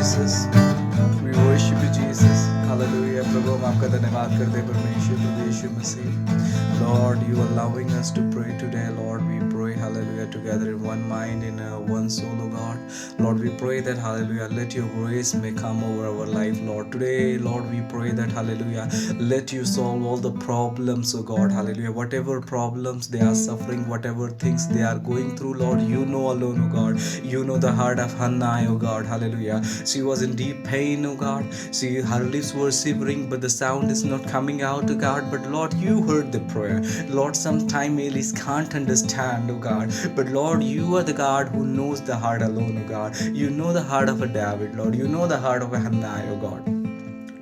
Jesus. We worship you, Jesus. Hallelujah. प्रभु हम आपका धन्यवाद करते हैं परमेश्वर प्रभु यीशु मसीह. Lord, you are allowing us to pray today. Lord, we pray, hallelujah, together in one mind, in one soul, oh God. Lord, we pray that, hallelujah, let your grace may come over our life, Lord. Today, Lord, we pray that, hallelujah, let you solve all the problems, oh God, hallelujah. Whatever problems they are suffering, whatever things they are going through, Lord, you know alone, oh God. You know the heart of Hannah, oh God, hallelujah. She was in deep pain, oh God. Her lips were shivering, but the sound is not coming out, oh God. But Lord, you heard the prayer. Lord, sometimes Elise can't understand, oh God. But Lord, you are the God who knows the heart alone, oh God. You know the heart of a David, Lord. You know the heart of a Hannah, oh God.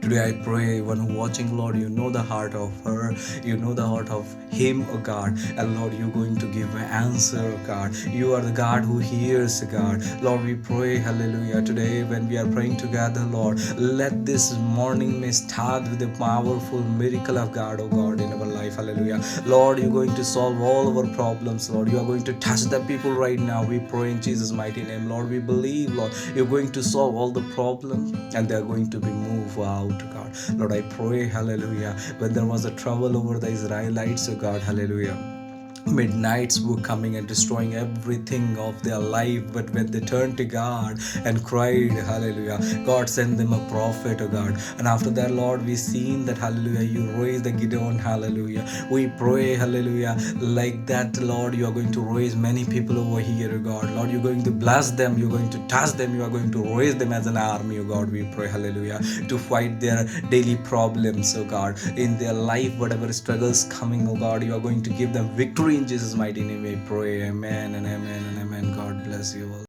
Today I pray, one who watching, Lord, you know the heart of her, you know the heart of him, oh God, and Lord, you're going to give an answer, oh God. You are the God who hears, oh God. Lord, we pray, hallelujah, today when we are praying together, Lord, let this morning may start with a powerful miracle of God, oh God, in our life, hallelujah. Lord, you're going to solve all our problems, Lord. You are going to touch the people right now. We pray in Jesus' mighty name, Lord. We believe, Lord, you're going to solve all the problems and they're going to be moved out, God. Lord, I pray, hallelujah, when there was a trouble over the Israelites, oh God, hallelujah, midnights were coming and destroying everything of their life, but when they turned to God and cried, hallelujah, God sent them a prophet, oh God. And after that, Lord, we seen that, hallelujah, you raised the Gideon, hallelujah. We pray, hallelujah, like that, Lord, you are going to raise many people over here, oh God. Lord, you're going to bless them, you're going to touch them, you are going to raise them as an army, oh God. We pray, hallelujah, to fight their daily problems, oh God, in their life, whatever struggles coming, oh God, you are going to give them victory. In Jesus' mighty name we pray. Amen and amen and amen. God bless you all.